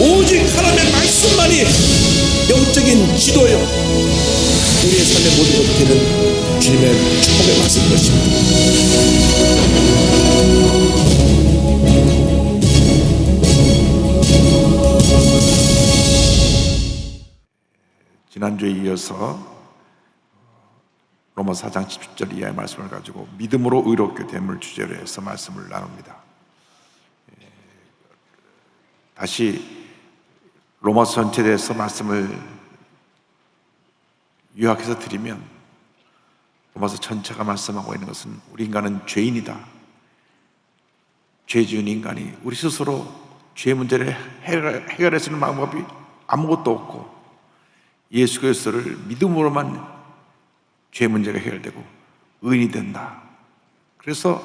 오직 하나님의 말씀만이 영적인 지도요, 우리의 삶의 모든 것이 되는 주님의 축복의 말씀인 것입니다. 지난주에 이어서 로마서 4장 17절 이하의 말씀을 가지고 믿음으로 의롭게 됨을 주제로 해서 말씀을 나눕니다. 다시 로마서 전체에 대해서 말씀을 요약해서 드리면, 로마서 전체가 말씀하고 있는 것은 우리 인간은 죄인이다. 죄 지은 인간이 우리 스스로 죄 문제를 해결할 수 있는 방법이 아무것도 없고, 예수 그리스도를 믿음으로만 죄 문제가 해결되고 의인이 된다. 그래서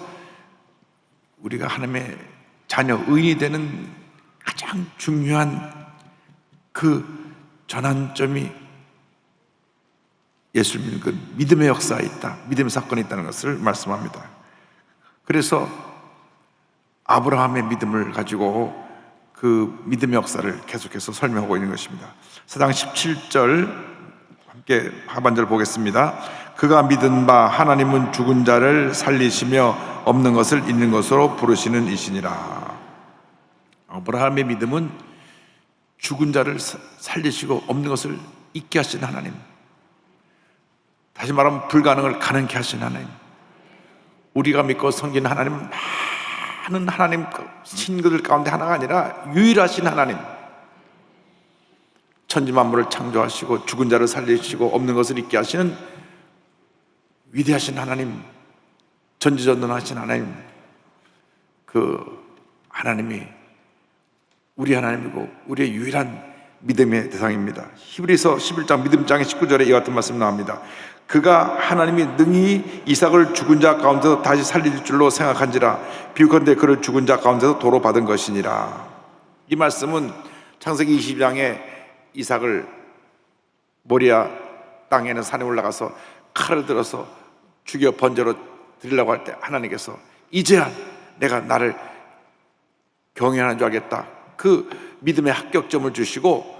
우리가 하나님의 자녀, 의인이 되는 가장 중요한 그 전환점이 예수를 믿는 그 믿음의 역사에 있다, 믿음의 사건이 있다는 것을 말씀합니다. 그래서 아브라함의 믿음을 가지고 그 믿음의 역사를 계속해서 설명하고 있는 것입니다. 4장 17절 함께 하반절 보겠습니다. 그가 믿은 바 하나님은 죽은 자를 살리시며 없는 것을 있는 것으로 부르시는 이시니라. 아브라함의 믿음은 죽은 자를 살리시고 없는 것을 있게 하신 하나님, 다시 말하면 불가능을 가능케 하신 하나님, 우리가 믿고 섬기는 하나님은 많은 하나님 신들 가운데 하나가 아니라 유일하신 하나님, 천지 만물을 창조하시고 죽은 자를 살리시고 없는 것을 있게 하시는 위대하신 하나님, 전지전능하신 하나님, 그 하나님이 우리 하나님이고 우리의 유일한 믿음의 대상입니다. 히브리서 11장 믿음장의 19절에 이와 같은 말씀 나옵니다. 그가 하나님이 능히 이삭을 죽은 자 가운데서 다시 살릴 줄로 생각한지라 비유컨대 그를 죽은 자 가운데서 도로 받은 것이니라. 이 말씀은 창세기 22장에 이삭을 모리아 땅에 있는 산에 올라가서 칼을 들어서 죽여 번제로 드리려고 할 때 하나님께서 이제야 내가 나를 경외하는 줄 알겠다, 그 믿음의 합격점을 주시고,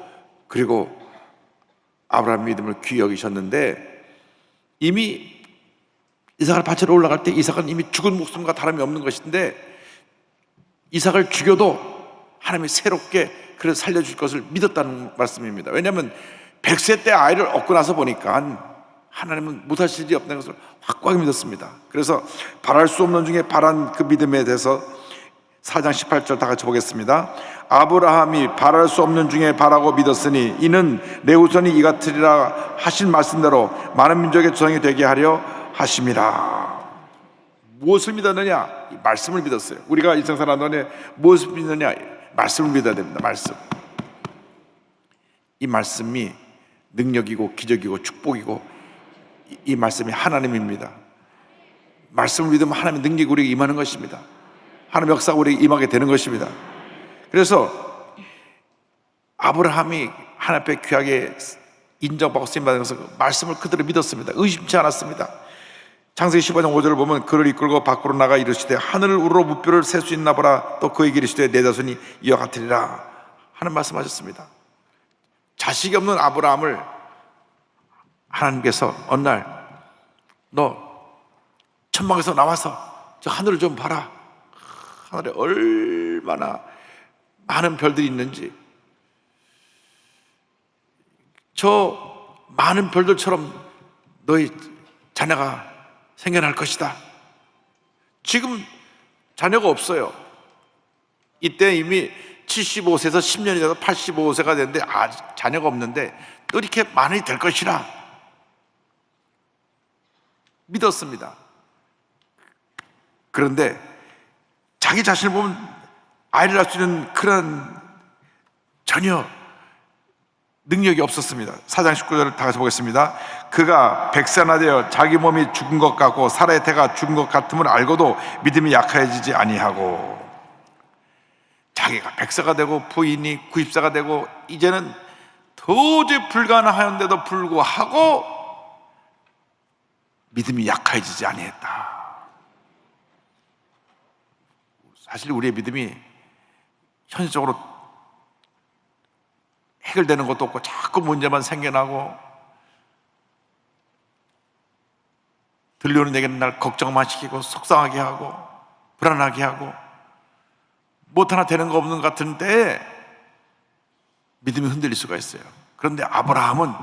그리고 아브라함 믿음을 귀히 여기셨는데, 이미 이삭을 바치러 올라갈 때 이삭은 이미 죽은 목숨과 다름이 없는 것인데, 이삭을 죽여도 하나님이 새롭게 그래서 살려줄 것을 믿었다는 말씀입니다. 왜냐하면 100세 때 아이를 얻고 나서 보니까 하나님은 못하실 일이 없다는 것을 확고하게 믿었습니다. 그래서 바랄 수 없는 중에 바란 그 믿음에 대해서 4장 18절 다 같이 보겠습니다. 아브라함이 바랄 수 없는 중에 바라고 믿었으니 이는 내 후손이 이같으리라 하신 말씀대로 많은 민족의 조상이 되게 하려 하심이라. 무엇을 믿었느냐? 이 말씀을 믿었어요. 우리가 일생 살아가는 무엇을 믿느냐? 말씀을 믿어야 됩니다. 말씀. 이 말씀이 능력이고 기적이고 축복이고, 이 말씀이 하나님입니다. 말씀을 믿으면 하나님의 능력이 우리에게 임하는 것입니다. 하나님의 역사가 우리에게 임하게 되는 것입니다. 그래서 아브라함이 하나님 앞에 귀하게 인정받고 쓰임받은 것을 말씀을 그대로 믿었습니다. 의심치 않았습니다. 창세기 15장 5절을 보면 그를 이끌고 밖으로 나가 이르시되 하늘을 우러러 무뼈를 셀 수 있나 보라. 또 그에게 이르시되 내 자손이 이와 같으리라 하는 말씀하셨습니다. 자식이 없는 아브라함을 하나님께서 어느 날 너 천막에서 나와서 저 하늘을 좀 봐라. 하늘에 얼마나 많은 별들이 있는지, 저 많은 별들처럼 너희 자녀가 생겨날 것이다. 지금 자녀가 없어요. 이때 이미 75세에서 10년이 돼서 85세가 됐는데 자녀가 없는데 또 이렇게 많이 될 것이라 믿었습니다. 그런데 자기 자신을 보면 아이를 낳을 수 있는 그런 전혀 능력이 없었습니다. 4장 19절을 다 같이 보겠습니다. 그가 백세나 되어 자기 몸이 죽은 것 같고 사라의 태가 죽은 것 같음을 알고도 믿음이 약해지지 아니하고, 자기가 백세가 되고 부인이 90세가 되고 이제는 도저히 불가능하였는데도 불구하고 믿음이 약해지지 아니했다. 사실 우리의 믿음이 현실적으로 해결되는 것도 없고 자꾸 문제만 생겨나고 들려오는 얘기는 날 걱정만 시키고 속상하게 하고 불안하게 하고 뭐 하나 되는 거 없는 것 같은데 믿음이 흔들릴 수가 있어요. 그런데 아브라함은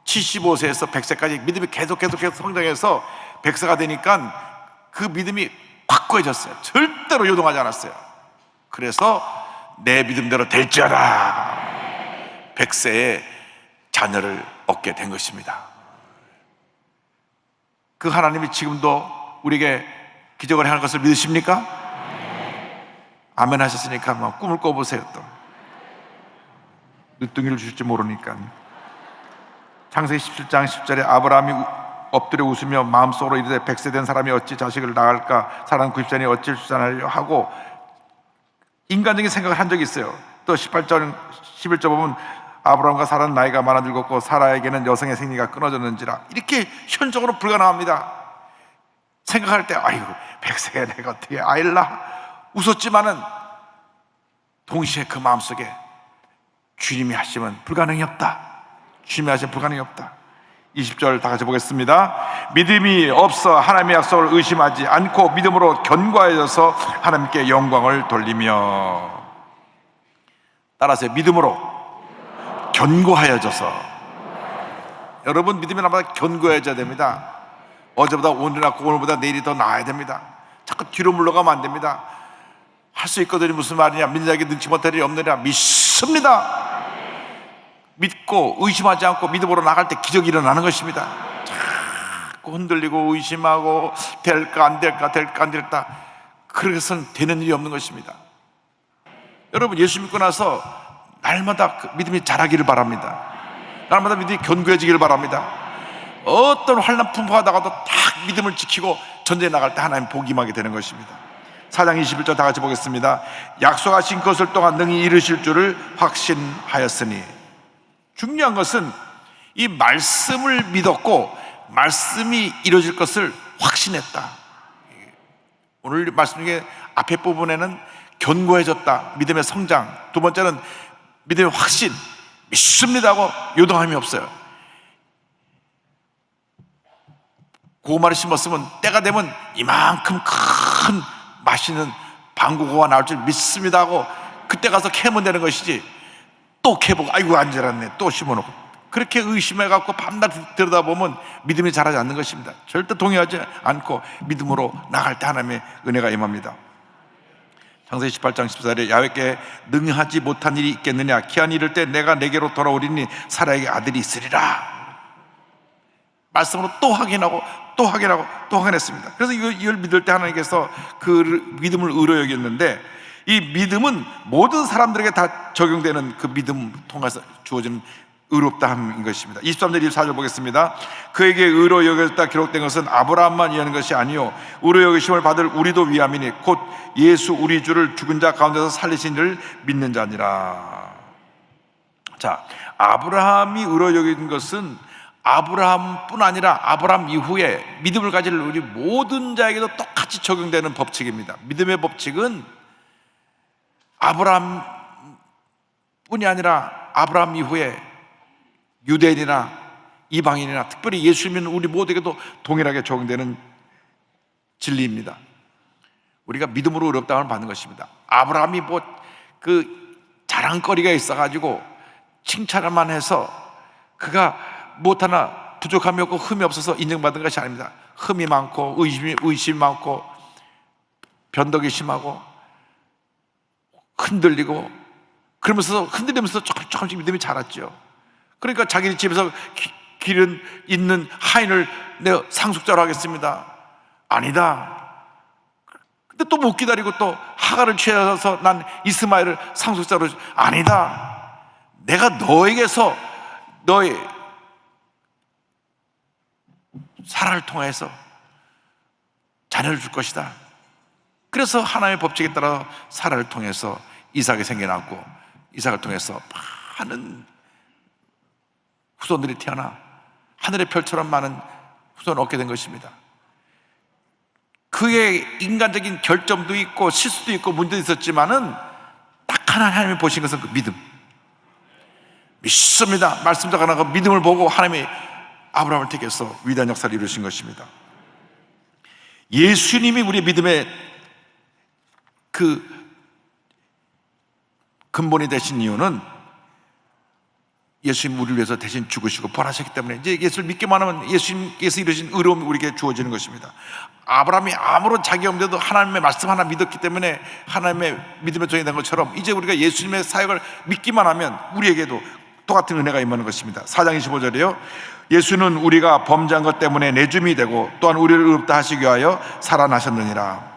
75세에서 100세까지 믿음이 계속 성장해서 100세가 되니까 그 믿음이 확고해졌어요. 절대로 요동하지 않았어요. 그래서 내 믿음대로 될지어다 100세에 자녀를 얻게 된 것입니다. 그 하나님이 지금도 우리에게 기적을 행할 것을 믿으십니까? 아멘 하셨으니까 한번 꿈을 꿔보세요. 또 늦둥이를 주실지 모르니까. 창세기 17장 10절에 아브라함이 엎드려 웃으며 마음속으로 이르되 100세 된 사람이 어찌 자식을 낳을까? 사람 90세니 어찌 출산하려 하고 인간적인 생각을 한 적이 있어요. 또 18절 11절 보면 아브라함과 사라는 나이가 많아 늙었고 사라에게는 여성의 생리가 끊어졌는지라. 이렇게 현적으로 불가능합니다. 생각할 때 아이고 100세에 내가 어떻게 아이를 낳아 웃었지만은 동시에 그 마음속에 주님이 하시면 불가능이 없다. 주님이 하시면 불가능이 없다. 20절 다 같이 보겠습니다. 믿음이 없어 하나님의 약속을 의심하지 않고 믿음으로 견고해져서 하나님께 영광을 돌리며. 따라서 믿음으로 견고하여져서. 여러분 믿음이 나보다 견고해져야 됩니다. 어제보다 오늘이 낫고 오늘보다 내일이 더 나아야 됩니다. 자꾸 뒤로 물러가면 안 됩니다. 할 수 있거든요. 무슨 말이냐? 믿는 자에게 능치 못할 일이 없느냐? 믿습니다. 믿고 의심하지 않고 믿음으로 나갈 때 기적이 일어나는 것입니다. 자꾸 흔들리고 의심하고 될까 안 될까 될까 안 될까 그래서는 되는 일이 없는 것입니다. 여러분 예수 믿고 나서 날마다 그 믿음이 자라기를 바랍니다. 날마다 믿음이 견고해지기를 바랍니다. 어떤 환난 풍파하다가도 딱 믿음을 지키고 전쟁에 나갈 때 하나님 복이 임하게 되는 것입니다. 4장 21절 다 같이 보겠습니다. 약속하신 것을 또한 능히 이루실 줄을 확신하였으니. 중요한 것은 이 말씀을 믿었고 말씀이 이루어질 것을 확신했다. 오늘 말씀 중에 앞에 부분에는 견고해졌다, 믿음의 성장. 두 번째는 믿음의 확신, 믿습니다 하고 요동함이 없어요. 고구마를 심었으면 때가 되면 이만큼 큰 맛있는 방구고가 나올 줄 믿습니다 하고 그때 가서 캐면 되는 것이지, 또 캐보고 아이고 안 자랐네 또 심어놓고 그렇게 의심해갖고 밤낮 들여다보면 믿음이 자라지 않는 것입니다. 절대 동의하지 않고 믿음으로 나갈 때 하나님의 은혜가 임합니다. 창세기 18장 14절에 야훼께 능하지 못한 일이 있겠느냐? 기한이 이를 때 내가 내게로 돌아오리니 사라에게 아들이 있으리라. 말씀으로 또 확인하고 또 확인하고 또 확인했습니다. 그래서 이걸 믿을 때 하나님께서 그 믿음을 의로 여겼는데, 이 믿음은 모든 사람들에게 다 적용되는 그 믿음 통해서 주어지는 의롭다함인 것입니다. 23절 24절 보겠습니다. 그에게 의로 여겼다 기록된 것은 아브라함만 위한 것이 아니요 의로 여기심을 받을 우리도 위함이니 곧 예수 우리 주를 죽은 자 가운데서 살리신 이를 믿는 자니라. 자, 아브라함이 의로 여긴 것은 아브라함뿐 아니라 아브라함 이후에 믿음을 가질 우리 모든 자에게도 똑같이 적용되는 법칙입니다. 믿음의 법칙은 아브라함뿐이 아니라 아브라함 이후에 유대인이나 이방인이나 특별히 예수 믿는 우리 모두에게도 동일하게 적용되는 진리입니다. 우리가 믿음으로 의롭다함을 받는 것입니다. 아브라함이 뭐 그 자랑거리가 있어가지고 칭찬만 해서 그가 무엇 하나 부족함이 없고 흠이 없어서 인정받은 것이 아닙니다. 흠이 많고 의심이 많고 변덕이 심하고 흔들리고 그러면서 흔들리면서 조금씩 믿음이 자랐죠. 그러니까 자기 집에서 기른 있는 하인을 내가 상속자로 하겠습니다. 아니다. 근데 또 못 기다리고 또 하가를 취해서 난 이스마엘을 상속자로. 아니다. 내가 너에게서 너의 사라를 통해서 자녀를 줄 것이다. 그래서 하나님의 법칙에 따라 사라를 통해서 이삭이 생겨났고 이삭을 통해서 많은 후손들이 태어나 하늘의 별처럼 많은 후손을 얻게 된 것입니다. 그의 인간적인 결점도 있고 실수도 있고 문제도 있었지만은 딱 하나님이 보신 것은 그 믿음. 믿습니다. 말씀 작가가 그 믿음을 보고 하나님이 아브라함을 택해서 위대한 역사를 이루신 것입니다. 예수님이 우리의 믿음의 그 근본이 되신 이유는 예수님 우리를 위해서 대신 죽으시고 부활하셨기 때문에 이제 예수를 믿기만 하면 예수님께서 이루신 의로움이 우리에게 주어지는 것입니다. 아브라함이 아무런 자격이 없는데도 하나님의 말씀 하나 믿었기 때문에 하나님의 믿음의 종이 된 것처럼 이제 우리가 예수님의 사역을 믿기만 하면 우리에게도 똑같은 은혜가 임하는 것입니다. 4장 25절이요. 예수는 우리가 범죄한 것 때문에 내줌이 되고 또한 우리를 의롭다 하시기 위하여 살아나셨느니라.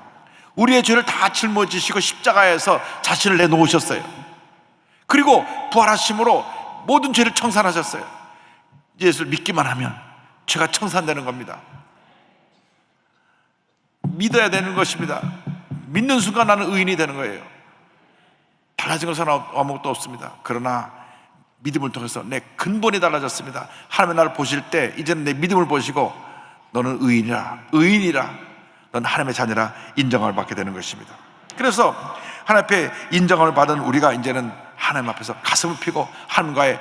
우리의 죄를 다 짊어지시고 십자가에서 자신을 내놓으셨어요. 그리고 부활하심으로 모든 죄를 청산하셨어요. 예수를 믿기만 하면 죄가 청산되는 겁니다. 믿어야 되는 것입니다. 믿는 순간 나는 의인이 되는 거예요. 달라진 것은 아무것도 없습니다. 그러나 믿음을 통해서 내 근본이 달라졌습니다. 하나님의 나를 보실 때 이제는 내 믿음을 보시고 너는 의인이라 넌 하나님의 자녀라 인정을 받게 되는 것입니다. 그래서 하나님 앞에 인정을 받은 우리가 이제는 하나님 앞에서 가슴을 펴고 하나님과의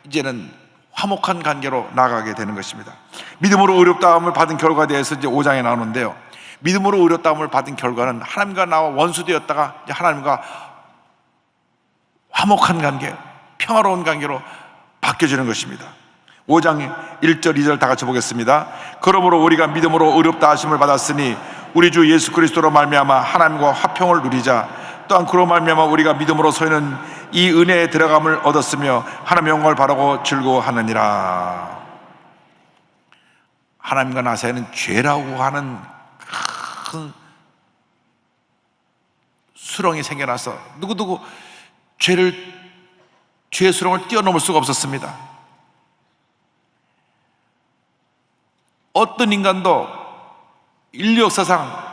이제는 화목한 관계로 나아가게 되는 것입니다. 믿음으로 의롭다함을 받은 결과에 대해서 이제 5장에 나오는데요, 믿음으로 의롭다함을 받은 결과는 하나님과 나와 원수되었다가 이제 하나님과 화목한 관계, 평화로운 관계로 바뀌어지는 것입니다. 5장 1절 2절 다 같이 보겠습니다. 그러므로 우리가 믿음으로 의롭다 하심을 받았으니 우리 주 예수 그리스도로 말미암아 하나님과 화평을 누리자. 또한 그로 말미암아 우리가 믿음으로 서는 이 은혜에 들어감을 얻었으며 하나님의 영광을 바라고 즐거워하느니라. 하나님과 나 사이에는 죄라고 하는 큰 수렁이 생겨나서 누구누구 죄의 수렁을 뛰어넘을 수가 없었습니다. 어떤 인간도 인류 역사상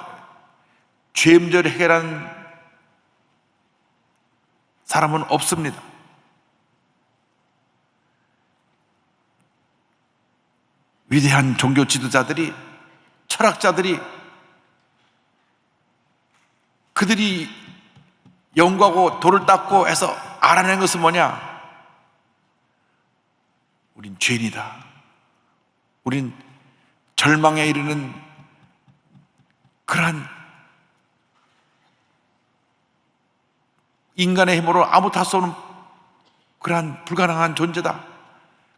죄 문제를 해결한 사람은 없습니다. 위대한 종교 지도자들이, 철학자들이, 그들이 연구하고 돌을 닦고 해서 알아낸 것은 뭐냐? 우린 죄인이다. 우린 절망에 이르는 그러한 인간의 힘으로 아무것도 할 수 없는 그러한 불가능한 존재다.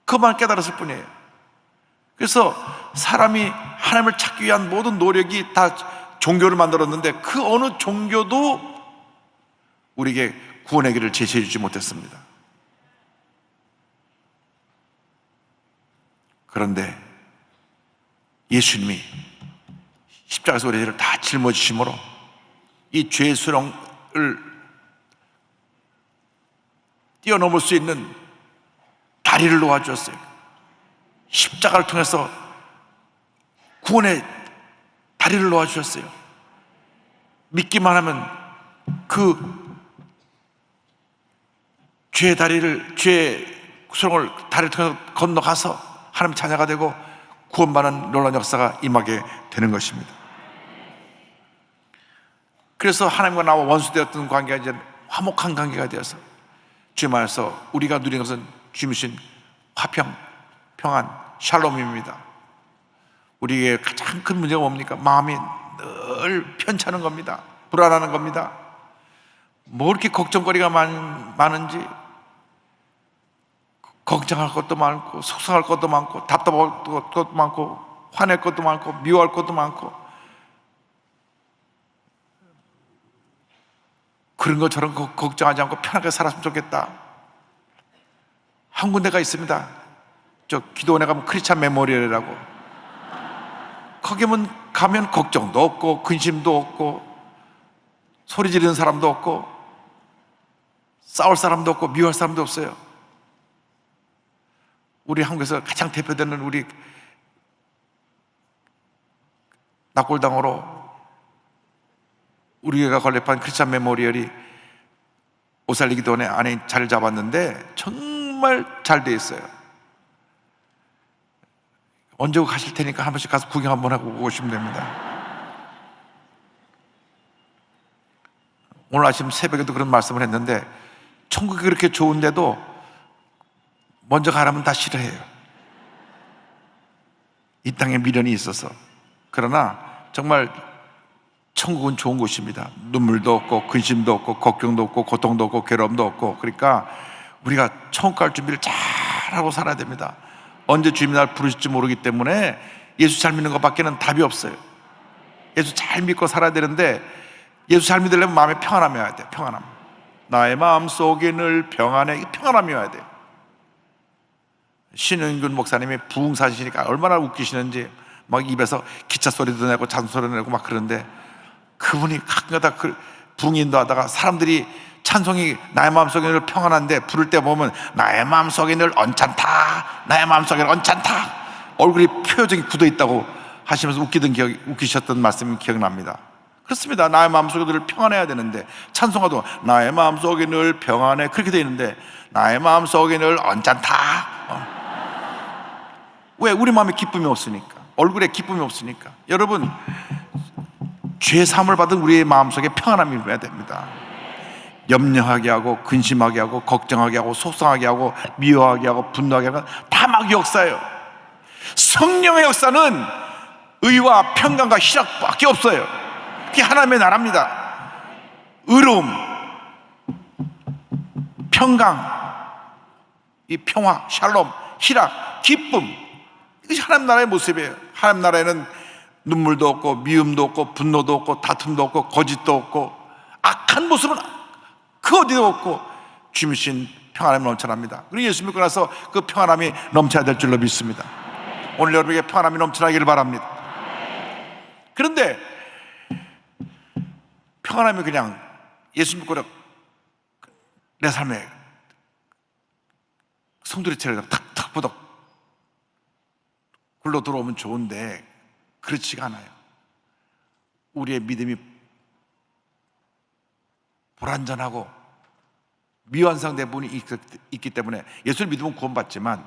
그것만 깨달았을 뿐이에요. 그래서 사람이 하나님을 찾기 위한 모든 노력이 다 종교를 만들었는데 그 어느 종교도 우리에게 구원의 길을 제시해 주지 못했습니다. 그런데 예수님이 십자가에서 우리 죄를 다 짊어지심으로 이 죄의 수렁을 뛰어넘을 수 있는 다리를 놓아주었어요. 십자가를 통해서 구원의 다리를 놓아주셨어요. 믿기만 하면 그 죄의 수렁을 다리를 통해서 건너가서 하나님 자녀가 되고 구원받는 놀라운 역사가 임하게 되는 것입니다. 그래서 하나님과 나와 원수되었던 관계가 이제 화목한 관계가 되어서 주님 안에서 우리가 누리는 것은 주님이 주신 화평, 평안, 샬롬입니다. 우리에게 가장 큰 문제가 뭡니까? 마음이 늘 편찮은 겁니다. 불안하는 겁니다. 뭐 이렇게 걱정거리가 많은지, 걱정할 것도 많고 속상할 것도 많고 답답할 것도 많고 화낼 것도 많고 미워할 것도 많고 그런 것처럼 걱정하지 않고 편하게 살았으면 좋겠다. 한 군데가 있습니다. 저 기도원에 가면 크리스찬 메모리얼이라고, 거기 가면 걱정도 없고 근심도 없고 소리 지르는 사람도 없고 싸울 사람도 없고 미워할 사람도 없어요. 우리 한국에서 가장 대표되는 우리 낙골당으로 우리 교회가 건립한 크리스찬 메모리얼이 오살리 기도원에 안에 자리를 잡았는데 정말 잘 돼 있어요. 언제 가실 테니까 한 번씩 가서 구경 한번 하고 오시면 됩니다. 오늘 아침 새벽에도 그런 말씀을 했는데 천국이 그렇게 좋은데도 먼저 가라면 다 싫어해요. 이 땅에 미련이 있어서. 그러나 정말 천국은 좋은 곳입니다. 눈물도 없고 근심도 없고 걱정도 없고 고통도 없고 괴로움도 없고. 그러니까 우리가 천국 갈 준비를 잘하고 살아야 됩니다. 언제 주님이 날 부르실지 모르기 때문에 예수 잘 믿는 것밖에는 답이 없어요. 예수 잘 믿고 살아야 되는데, 예수 잘 믿으려면 마음에 평안함이 와야 돼요. 평안함. 나의 마음 속에 늘 평안해. 평안함이 와야 돼요. 신영균 목사님이 부흥사시니까 얼마나 웃기시는지 막 입에서 기차 소리도 내고 잔소리도 내고 막 그러는데, 그분이 가끔가다 부흥인도 하다가 사람들이 찬송이 나의 마음속에 늘 평안한데 부를 때 보면 나의 마음속에 늘 언짢다, 나의 마음속에 늘 언짢다, 얼굴이 표정이 굳어있다고 하시면서 웃기셨던 말씀이 기억납니다. 그렇습니다. 나의 마음속에 늘 평안해야 되는데, 찬송가도 나의 마음속에 늘 평안해 그렇게 되어 있는데 나의 마음속에 늘 언짢다. 왜? 우리 마음에 기쁨이 없으니까, 얼굴에 기쁨이 없으니까. 여러분, 죄 사함을 받은 우리의 마음속에 평안함이 있어야 됩니다. 염려하게 하고 근심하게 하고 걱정하게 하고 속상하게 하고 미워하게 하고 분노하게 하고 다 마귀 역사예요. 성령의 역사는 의와 평강과 희락밖에 없어요. 그게 하나님의 나라입니다. 의로움, 평강, 이 평화, 샬롬, 희락, 기쁨, 이것이 하나님 나라의 모습이에요. 하나님 나라에는 눈물도 없고 미움도 없고 분노도 없고 다툼도 없고 거짓도 없고 악한 모습은 그 어디도 없고 주님이신 평안함이 넘쳐납니다. 그리고 예수 믿고 나서 그 평안함이 넘쳐야 될 줄로 믿습니다. 오늘 여러분에게 평안함이 넘쳐나기를 바랍니다. 그런데 평안함이 그냥 예수 믿고 내 삶에 송두리째를 탁탁 부덕 굴러 들어오면 좋은데 그렇지가 않아요. 우리의 믿음이 불완전하고 미완성된 부분이 있기 때문에, 예수를 믿으면 구원받지만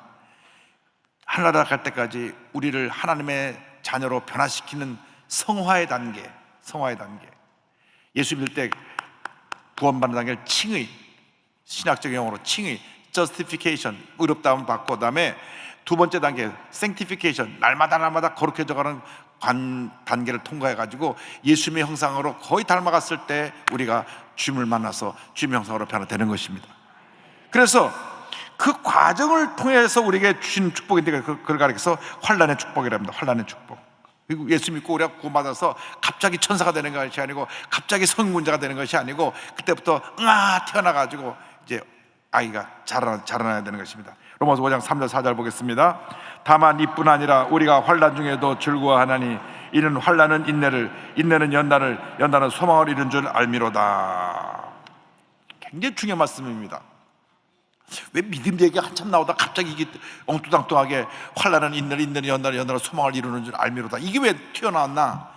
하늘나라 갈 때까지 우리를 하나님의 자녀로 변화시키는 성화의 단계, 예수 믿을 때 구원받는 단계를 칭의, 신학적 용어로 칭의, justification, 의롭다함을 받고, 그 다음에 두 번째 단계 sanctification, 날마다 거룩해져가는 단계를 통과해가지고 예수님의 형상으로 거의 닮아갔을 때 우리가 주님을 만나서 주님의 형상으로 변화되는 것입니다. 그래서 그 과정을 통해서 우리에게 주신 축복인데, 그걸 가리켜서 환난의 축복이라 합니다. 환난의 축복. 그리고 예수 믿고 우리가 구원받아서 갑자기 천사가 되는 것이 아니고, 갑자기 성군자가 되는 것이 아니고, 그때부터 태어나가지고 이제 아이가 자라나야 되는 것입니다. 로마서 5장 3절 4절 보겠습니다. 다만 이뿐 아니라 우리가 환난 중에도 즐거워하나니 이는 환난은 인내를, 인내는 연단을, 연단은 소망을 이룬 줄 알미로다. 굉장히 중요한 말씀입니다. 왜 믿음 얘기가 한참 나오다 갑자기 이게 엉뚱당뚱하게 환난은 인내를, 인내는 연단을, 연단은 소망을 이루는 줄 알미로다, 이게 왜 튀어나왔나?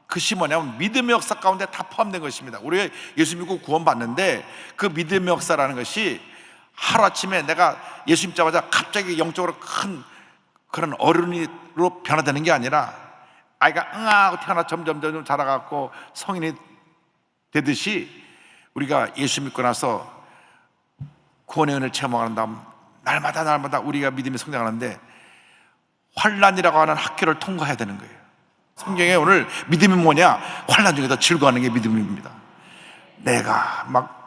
그것이 뭐냐면 믿음의 역사 가운데 다 포함된 것입니다. 우리가 예수 믿고 구원받는데 그 믿음의 역사라는 것이 하루아침에 내가 예수 믿자마자 갑자기 영적으로 큰 그런 어른으로 변화되는 게 아니라, 아이가 응하고 태어나 점점 자라갖고 성인이 되듯이 우리가 예수 믿고 나서 구원의 은혜를 체험하는 다음 날마다 우리가 믿음이 성장하는데 환난이라고 하는 학교를 통과해야 되는 거예요. 성경에 오늘 믿음이 뭐냐? 환난 중에서 즐거워하는 게 믿음입니다. 내가 막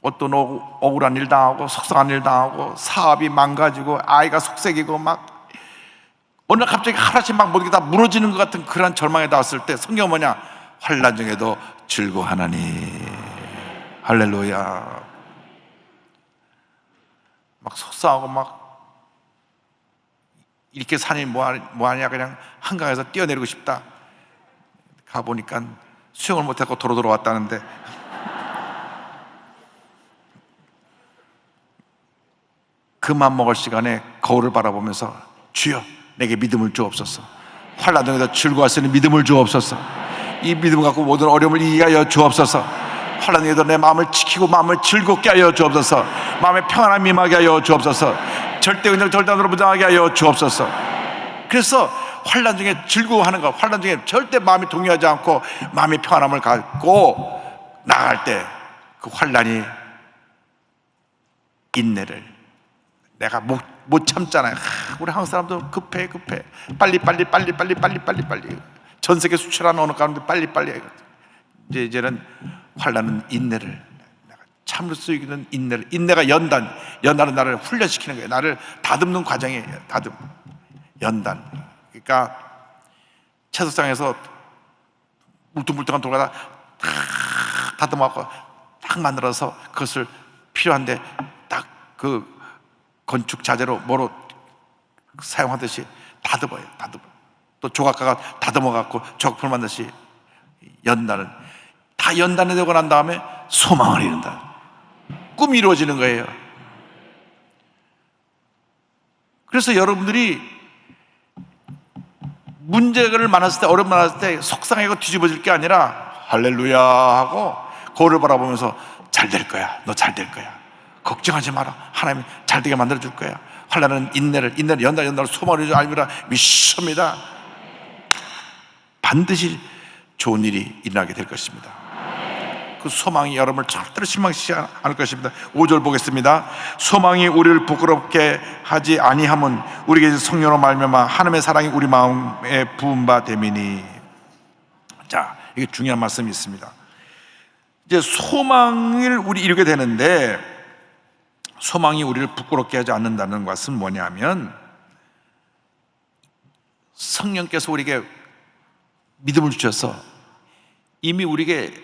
어떤 억울한 일 당하고 속상한 일 당하고 사업이 망가지고 아이가 속색이고 막 어느 날 갑자기 하나씩 막 모든 게 다 무너지는 것 같은 그런 절망에 닿았을 때 성경은 뭐냐? 환난 중에도 즐거워하나니. 할렐루야. 막 속상하고 막 이렇게 사니 뭐하냐, 그냥 한강에서 뛰어내리고 싶다. 가보니까 수영을 못하고 도로 들어왔다는데, 그 맘먹을 시간에 거울을 바라보면서 주여 내게 믿음을 주옵소서, 환난 중에도 즐거워할 수 있는 믿음을 주옵소서, 이 믿음 갖고 모든 어려움을 이기게 하여 주옵소서, 환난 중에도 내 마음을 지키고 마음을 즐겁게 하여 주옵소서, 마음의 평안함이 임하게 하여 주옵소서, 절대 은정 절단으로 무장하게 하여 주옵소서. 그래서 환난 중에 즐거워하는 것, 환난 중에 절대 마음이 동요하지 않고 마음의 평안함을 갖고 나아갈 때 그 환난이 인내를, 내가 못 참잖아요. 우리 한국 사람도 급해 빨리 전 세계 수출하는 어느 가운데 빨리 해요. 이제는 환난은 인내를, 내가 참을 수 있는 인내가 연단은 나를 훈련시키는 거예요. 나를 다듬는 과정이에요. 연단. 그러니까 채소장에서 물뚱물뚱한 돌가다 다 다듬어갖고 딱 만들어서 그것을 필요한데 딱 그 건축 자재로 뭐로 사용하듯이 다듬어요. 또 조각가가 다듬어갖고 조각품을 만드시. 연단은 다 연단이 되고 난 다음에 소망을 이룬다. 꿈이 이루어지는 거예요. 그래서 여러분들이 문제를 많았을 때, 어려움 많았을 때 속상하고 뒤집어질 게 아니라 할렐루야 하고 거울을 바라보면서 잘 될 거야. 너 잘 될 거야. 걱정하지 마라. 하나님이 잘 되게 만들어 줄 거야. 환난은 인내를 연단을 소망을 이루지 아니라 믿습니다. 반드시 좋은 일이 일어나게 될 것입니다. 그 소망이 여러분을 절대로 실망시키지 않을 것입니다. 5절 보겠습니다. 소망이 우리를 부끄럽게 하지 아니함은 우리에게 성령으로 말미암아 하나님의 사랑이 우리 마음에 부은 바 됨이니. 자, 이게 중요한 말씀이 있습니다. 이제 소망을 우리 이루게 되는데, 소망이 우리를 부끄럽게 하지 않는다는 것은 뭐냐면, 성령께서 우리에게 믿음을 주셔서 이미 우리에게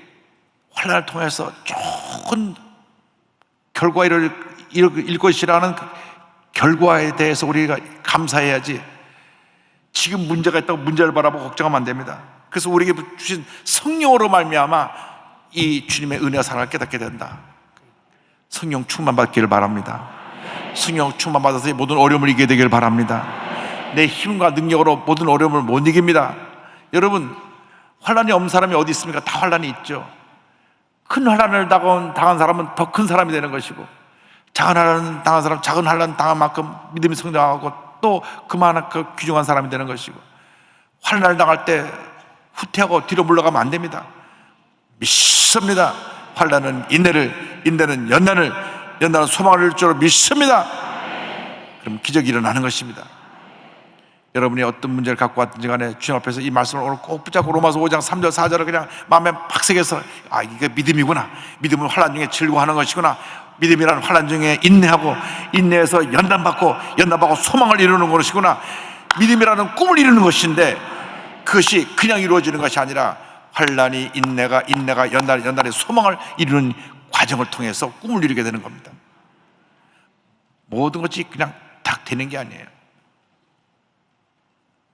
환난을 통해서 좋은 결과를 이룰 것이라는 그 결과에 대해서 우리가 감사해야지, 지금 문제가 있다고 문제를 바라보고 걱정하면 안 됩니다. 그래서 우리에게 주신 성령으로 말미암아 이 주님의 은혜와 사랑을 깨닫게 된다. 성령 충만 받기를 바랍니다. 성령 충만 받아서 모든 어려움을 이기게 되기를 바랍니다. 내 힘과 능력으로 모든 어려움을 못 이깁니다. 여러분, 환난이 없는 사람이 어디 있습니까? 다 환난이 있죠. 큰 환난을 당한 사람은 더 큰 사람이 되는 것이고, 작은 환난 당한 사람은 작은 환난 당한 만큼 믿음이 성장하고 또 그만한 그 귀중한 사람이 되는 것이고, 환난을 당할 때 후퇴하고 뒤로 물러가면 안 됩니다. 믿습니다. 환난은 인내는 연단은 소망을 이룰 줄 믿습니다. 그럼 기적이 일어나는 것입니다. 여러분이 어떤 문제를 갖고 왔든지 간에 주님 앞에서 이 말씀을 오늘 꼭 붙잡고 로마서 5장 3절 4절을 그냥 마음에 박새겨서, 아, 이게 믿음이구나. 믿음은 환난 중에 즐거워하는 것이구나. 믿음이라는 환난 중에 인내해서 연단받고 소망을 이루는 것이구나. 믿음이라는 꿈을 이루는 것인데, 그것이 그냥 이루어지는 것이 아니라 환난이 인내가 연단의 소망을 이루는 과정을 통해서 꿈을 이루게 되는 겁니다. 모든 것이 그냥 딱 되는 게 아니에요.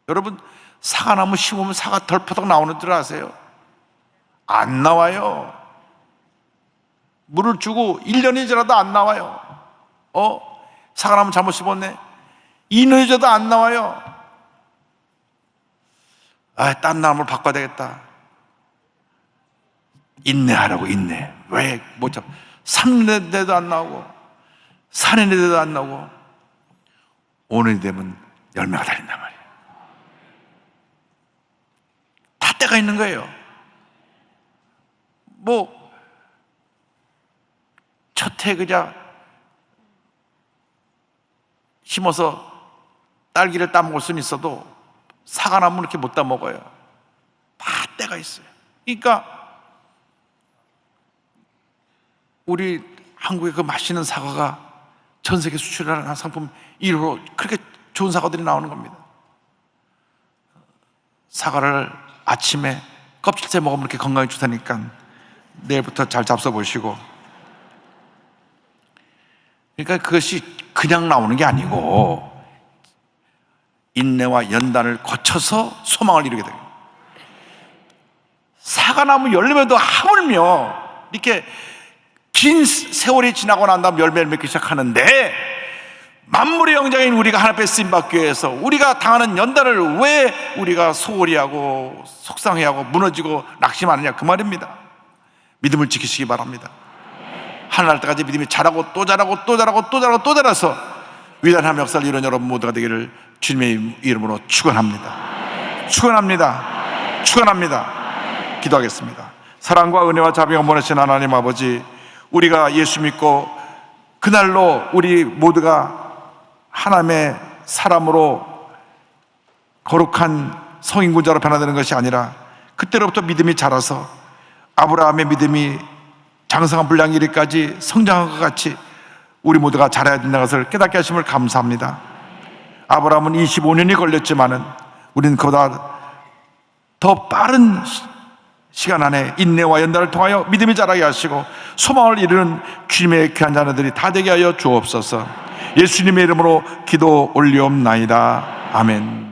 여러분, 사과나무 심으면 사과 덜퍼덕 나오는 줄 아세요? 안 나와요. 물을 주고 1년이 지나도 안 나와요. 사과나무 잘못 심었네. 2년이 지나도 안 나와요. 딴 나무를 바꿔야 되겠다. 인내하라고. 인내. 왜 못 잡? 3년 돼도 안 나오고 4년 돼도 안 나오고 오늘이 되면 열매가 달린단 말이에요. 다 때가 있는 거예요. 첫해 그냥 심어서 딸기를 따먹을 수는 있어도 사과나무는 이렇게 못 따먹어요. 다 때가 있어요. 그러니까 우리 한국의 그 맛있는 사과가 전 세계 수출하는 상품 1호로 그렇게 좋은 사과들이 나오는 겁니다. 사과를 아침에 껍질째 먹으면 이렇게 건강에 좋다니까 내일부터 잘 잡숴 보시고. 그러니까 그것이 그냥 나오는 게 아니고 인내와 연단을 거쳐서 소망을 이루게 됩니다. 사과나무 열매도 하물며 이렇게 긴 세월이 지나고 난 다음 열매를 맺기 시작하는데, 만물의 영장인 우리가 하나님 앞에 쓰임받기 위해서 우리가 당하는 연단을 왜 우리가 소홀히 하고 속상해하고 무너지고 낙심하느냐, 그 말입니다. 믿음을 지키시기 바랍니다. 하늘 날 때까지 믿음이 자라고 또 자라고 또 자라고 또 자라고 또 자라서 위대한 하나님의 역사를 이룬 여러분 모두가 되기를 주님의 이름으로 축원합니다. 축원합니다. 기도하겠습니다. 사랑과 은혜와 자비가 원하신 하나님 아버지, 우리가 예수 믿고 그날로 우리 모두가 하나님의 사람으로 거룩한 성인군자로 변화되는 것이 아니라 그때로부터 믿음이 자라서 아브라함의 믿음이 장성한 분량 이르기까지 성장한 것 같이 우리 모두가 자라야 된다는 것을 깨닫게 하심을 감사합니다. 아브라함은 25년이 걸렸지만은 우리는 그보다 더 빠른 시간 안에 인내와 연단을 통하여 믿음이 자라게 하시고 소망을 이루는 주님의 귀한 자녀들이 다 되게 하여 주옵소서. 예수님의 이름으로 기도 올리옵나이다. 아멘.